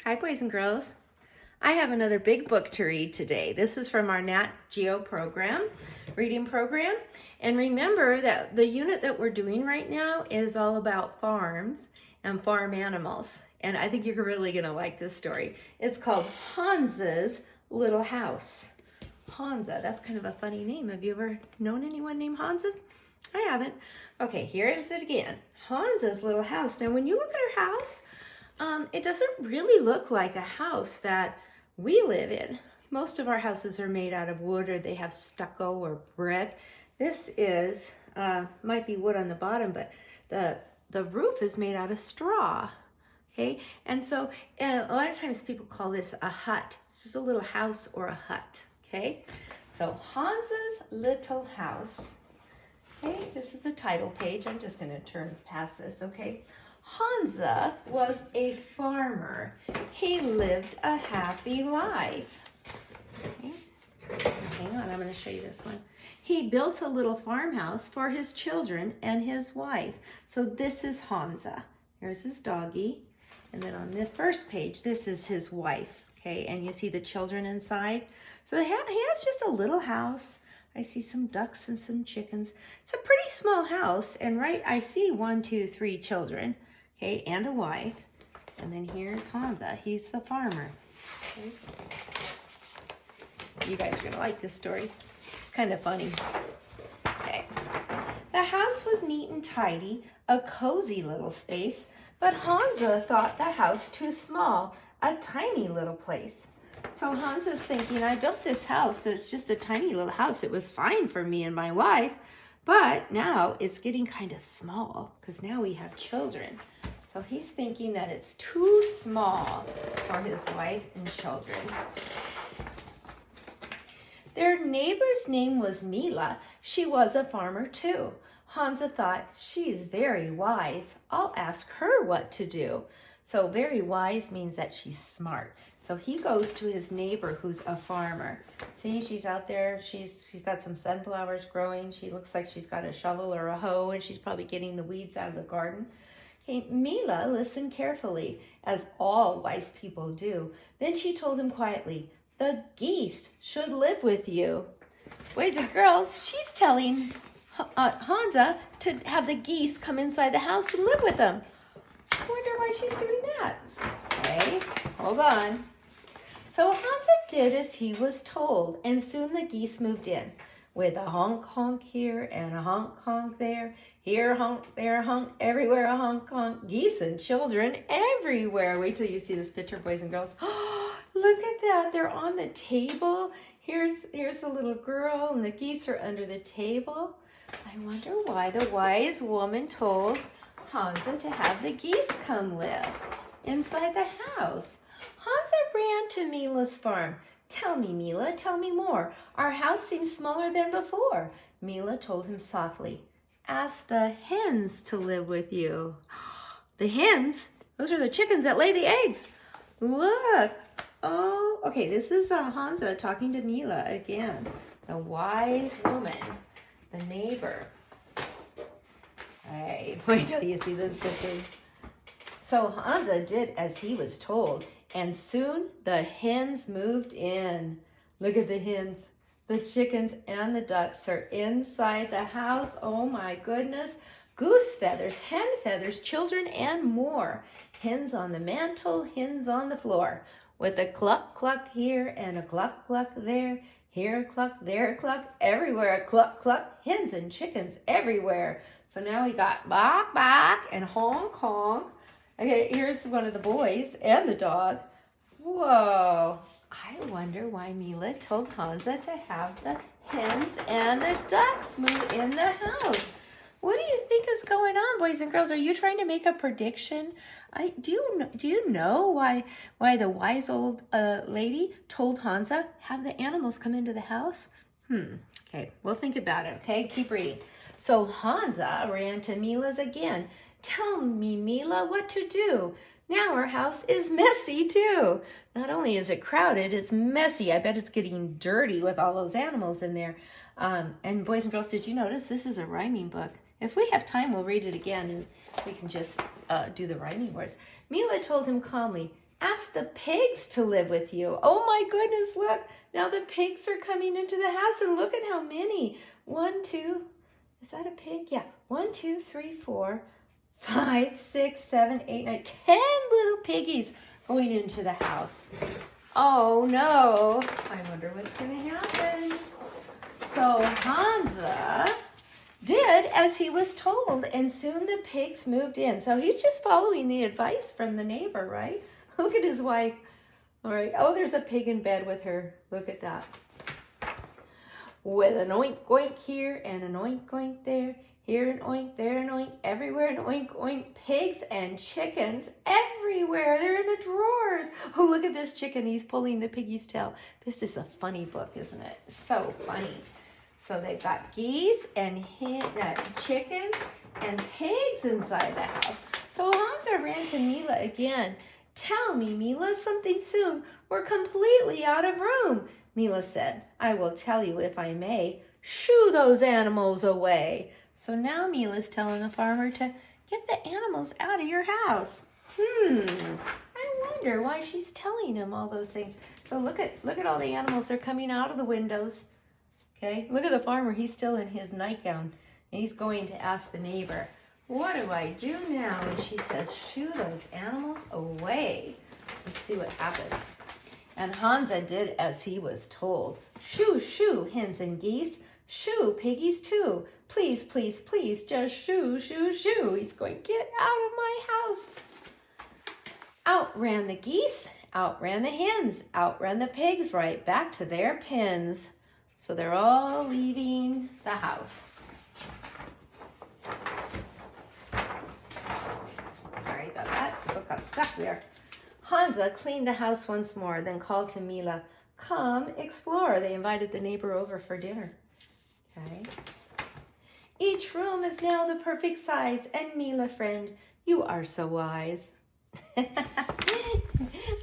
Hi, boys and girls. I have another big book to read today. This is from our Nat Geo program, reading program. And remember that the unit that we're doing right now is all about farms and farm animals. And I think you're really going to like this story. It's called Hanza's Little House. Hanza, that's kind of a funny name. Have you ever known anyone named Hanza? I haven't. Okay, here is it again. Hanza's Little House. Now, when you look at her house, it doesn't really look like a house that we live in. Most of our houses are made out of wood, or they have stucco or brick. This is, might be wood on the bottom, but the roof is made out of straw. Okay, and so a lot of times people call this a hut. It's just a little house or a hut. Okay, so Hanza's Little House. Okay, this is the title page. I'm just going to turn past this. Okay. Hanza was a farmer. He lived a happy life. Okay. Hang on, I'm going to show you this one. He built a little farmhouse for his children and his wife. So this is Hanza. Here's his doggie. And then on this first page, this is his wife. Okay, and you see the children inside. So he has just a little house. I see some ducks and some chickens. It's a pretty small house. And right, I see 1, 2, 3 children. Okay, and a wife. And then here's Hanza. He's the farmer. Okay. You guys are going to like this story. It's kind of funny. Okay. The house was neat and tidy, a cozy little space, but Hanza thought the house too small, a tiny little place. So Hanza's thinking, I built this house, so it's just a tiny little house. It was fine for me and my wife, but now it's getting kind of small because now we have children. So he's thinking that it's too small for his wife and children. Their neighbor's name was Mila. She was a farmer too. Hanza thought, she's very wise. I'll ask her what to do. So very wise means that she's smart. So he goes to his neighbor who's a farmer. See, she's out there. She's got some sunflowers growing. She looks like she's got a shovel or a hoe, and she's probably getting the weeds out of the garden. Okay, Mila listened carefully, as all wise people do. Then she told him quietly, the geese should live with you. Boys and girls, she's telling Hanza to have the geese come inside the house and live with them. I wonder why she's doing that. Okay, hold on. So Hanza did as he was told, and soon the geese moved in. With a honk honk here and a honk honk there. Here honk, there honk, everywhere a honk honk. Geese and children everywhere. Wait till you see this picture, boys and girls. Oh, look at that. They're on the table. Here's a little girl, and the geese are under the table. I wonder why the wise woman told Hanza to have the geese come live inside the house. Hanza ran to Mila's farm. Tell me, Mila, tell me more. Our house seems smaller than before. Mila told him softly, ask the hens to live with you. The hens? Those are the chickens that lay the eggs. Look. Oh, okay, this is Hanza talking to Mila again. The wise woman, the neighbor. Hey, wait till you see this picture. So Hanza did as he was told, and soon the hens moved in. Look at the hens. The chickens and the ducks are inside the house. Oh my goodness. Goose feathers, hen feathers, children, and more. Hens on the mantle, hens on the floor. With a cluck cluck here and a cluck cluck there. Here a cluck, there a cluck, everywhere a cluck cluck. Hens and chickens everywhere. So now we got bok bok and honk honk. Okay, here's one of the boys and the dog. Whoa. I wonder why Mila told Hanza to have the hens and the ducks move in the house. What do you think is going on, boys and girls? Are you trying to make a prediction? Do you know why the wise old lady told Hanza have the animals come into the house? Okay, we'll think about it, okay? Keep reading. So Hanza ran to Mila's again. Tell me, Mila, what to do. Now our house is messy too. Not only is it crowded, it's messy. I bet it's getting dirty with all those animals in there. And boys and girls, did you notice this is a rhyming book? If we have time, we'll read it again and we can just do the rhyming words. Mila told him calmly, Ask the pigs to live with you. Oh my goodness, look. Now the pigs are coming into the house and look at how many. 1, 2, is that a pig? Yeah. 1, 2, 3, 4, 5, 6, 7, 8, 9, 10 little piggies going into the house. Oh no. I wonder what's going to happen. So Hanza did as he was told, and soon the pigs moved in. So he's just following the advice from the neighbor, right? Look at his wife. All right. Oh, there's a pig in bed with her. Look at that. With an oink oink here and an oink oink there. Here an oink, there an oink, everywhere an oink oink. Pigs and chickens everywhere. They're in the drawers. Oh, look at this chicken. He's pulling the piggy's tail. This is a funny book, isn't it? So funny. So they've got geese and chickens and pigs inside the house. So Hanza ran to Mila again. Tell me, Mila, something soon. We're completely out of room. Mila said, I will tell you if I may. Shoo those animals away. So now Mila's telling the farmer to get the animals out of your house. I wonder why she's telling him all those things. So look at all the animals. They're coming out of the windows. Okay, look at the farmer. He's still in his nightgown, and he's going to ask the neighbor, what do I do now? And she says, shoo those animals away. Let's see what happens. And Hanza did as he was told. Shoo, shoo, hens and geese. Shoo, piggies too. Please, please, please, just shoo, shoo, shoo. He's going, get out of my house. Out ran the geese, out ran the hens, out ran the pigs, right back to their pens. So they're all leaving the house. Sorry about that. The book got stuck there. Hanza cleaned the house once more, then called to Mila, come explore. They invited the neighbor over for dinner. Okay. Each room is now the perfect size, and Mila, friend, you are so wise.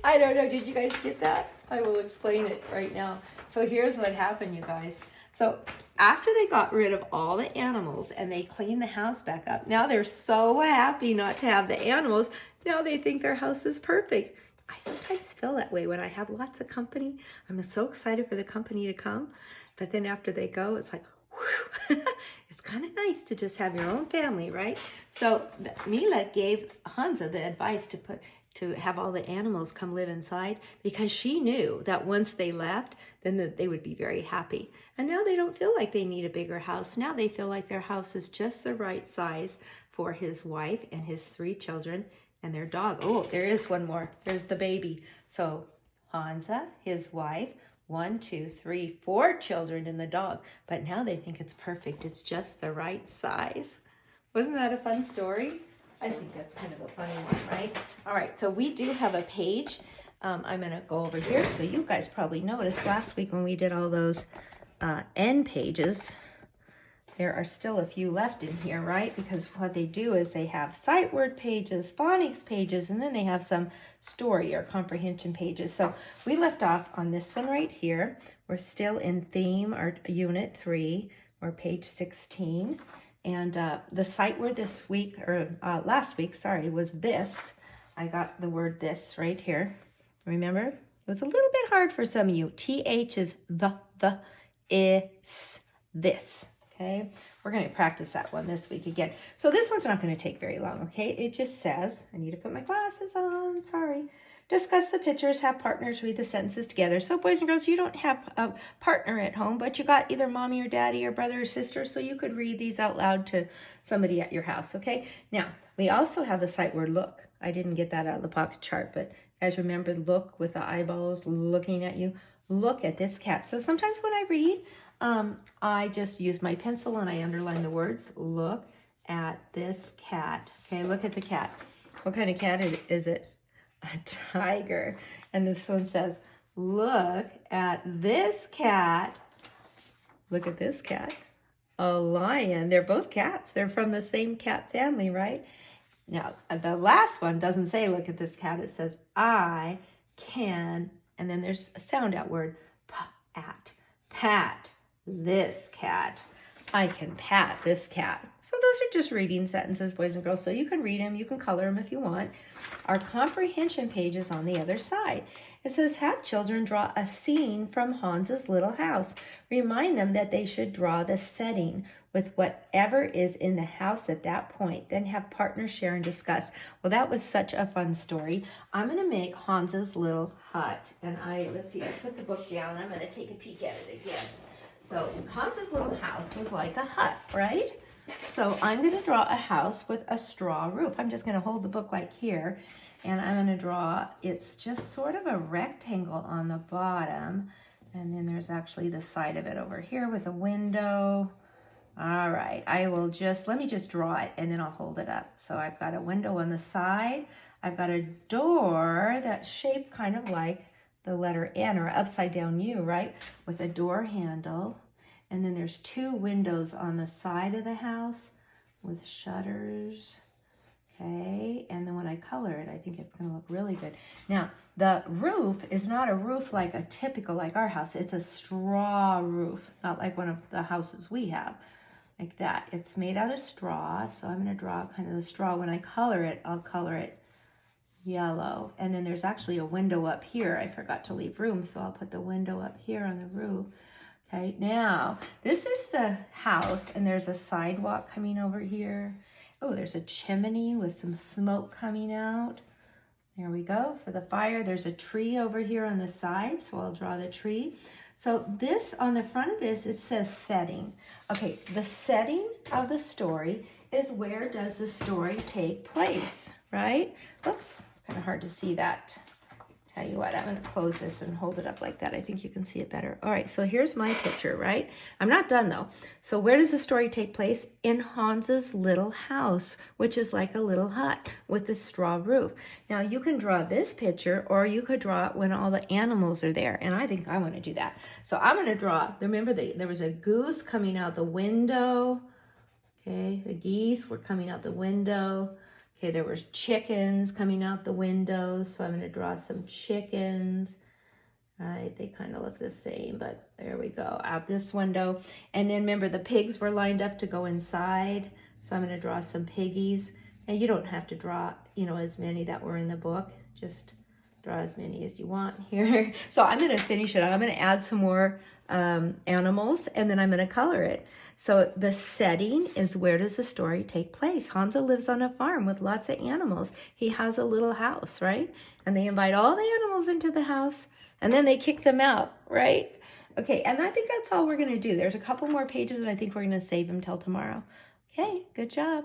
I don't know, did you guys get that? I will explain it right now. So here's what happened, you guys. So after they got rid of all the animals and they cleaned the house back up, now they're so happy not to have the animals. Now they think their house is perfect. I sometimes feel that way when I have lots of company. I'm so excited for the company to come. But then after they go, it's like, whew. It's kind of nice to just have your own family, right? So Mila gave Hanza the advice to have all the animals come live inside, because she knew that once they left, then they would be very happy. And now they don't feel like they need a bigger house. Now they feel like their house is just the right size for his wife and his 3 children and their dog. Oh, there is one more. There's the baby. So Hanza, his wife, 1, 2, 3, 4 children and the dog. But now they think it's perfect. It's just the right size. Wasn't that a fun story? I think that's kind of a funny one, right? All right, so we do have a page. I'm going to go over here. So you guys probably noticed last week when we did all those end pages, there are still a few left in here, right? Because what they do is they have sight word pages, phonics pages, and then they have some story or comprehension pages. So we left off on this one right here. We're still in theme or unit 3 or page 16. And the sight word this week, or last week, sorry, was this. I got the word this right here. Remember? It was a little bit hard for some of you. TH is the, is, this. Okay? We're going to practice that one this week again. So this one's not going to take very long, okay? It just says, I need to put my glasses on, sorry. Discuss the pictures, have partners read the sentences together. So boys and girls, you don't have a partner at home, but you got either mommy or daddy or brother or sister, so you could read these out loud to somebody at your house, okay? Now, we also have the sight word look. I didn't get that out of the pocket chart, but as you remember, look with the eyeballs looking at you. Look at this cat. So sometimes when I read, I just use my pencil and I underline the words. Look at this cat. Okay, look at the cat. What kind of cat is it? A tiger. And this one says, look at this cat. Look at this cat. A lion. They're both cats. They're from the same cat family, right? Now, the last one doesn't say look at this cat. It says I can, and then there's a sound out word, pat this cat. I can pat this cat. So those are just reading sentences, boys and girls. So you can read them, you can color them if you want. Our comprehension page is on the other side. It says, have children draw a scene from Hanza's little house. Remind them that they should draw the setting with whatever is in the house at that point. Then have partners share and discuss. Well, that was such a fun story. I'm going to make Hanza's little hut. And let's see, I put the book down. I'm going to take a peek at it again. So Hanza's little house was like a hut, right? So I'm going to draw a house with a straw roof. I'm just going to hold the book like here, and I'm going to draw, it's just sort of a rectangle on the bottom, and then there's actually the side of it over here with a window. All right, let me just draw it, and then I'll hold it up. So I've got a window on the side. I've got a door that's shaped kind of like the letter N or upside down U, right? With a door handle. And then there's 2 windows on the side of the house with shutters. Okay, and then when I color it, I think it's going to look really good. Now, the roof is not a roof like a typical, like our house. It's a straw roof, not like one of the houses we have, like that. It's made out of straw, so I'm going to draw kind of the straw. When I color it, I'll color it yellow. And then there's actually a window up here. I forgot to leave room, so I'll put the window up here on the roof. Okay, now this is the house, and there's a sidewalk coming over here. Oh, there's a chimney with some smoke coming out. There we go. For the fire, there's a tree over here on the side, so I'll draw the tree. So this, on the front of this, it says setting. Okay, the setting of the story is where does the story take place, right? Oops, it's kind of hard to see that. Tell you what, I'm going to close this and hold it up like that. I think you can see it better. All right, so here's my picture, right? I'm not done, though. So where does the story take place? In Hanza's little house, which is like a little hut with a straw roof. Now, you can draw this picture, or you could draw it when all the animals are there, and I think I want to do that. So I'm going to draw, remember, there was a goose coming out the window. Okay, the geese were coming out the window. Okay, there were chickens coming out the window, so I'm going to draw some chickens. Right, they kind of look the same, but there we go, out this window. And then remember, the pigs were lined up to go inside, so I'm going to draw some piggies. And you don't have to draw, as many that were in the book. Just draw as many as you want here. So I'm going to finish it. I'm going to add some more animals, and then I'm going to color it. So the setting is, where does the story take place? Hanza lives on a farm with lots of animals. He has a little house, right? And they invite all the animals into the house, and then they kick them out, right? Okay, and I think that's all we're going to do. There's a couple more pages, and I think we're going to save them till tomorrow. Okay, good job.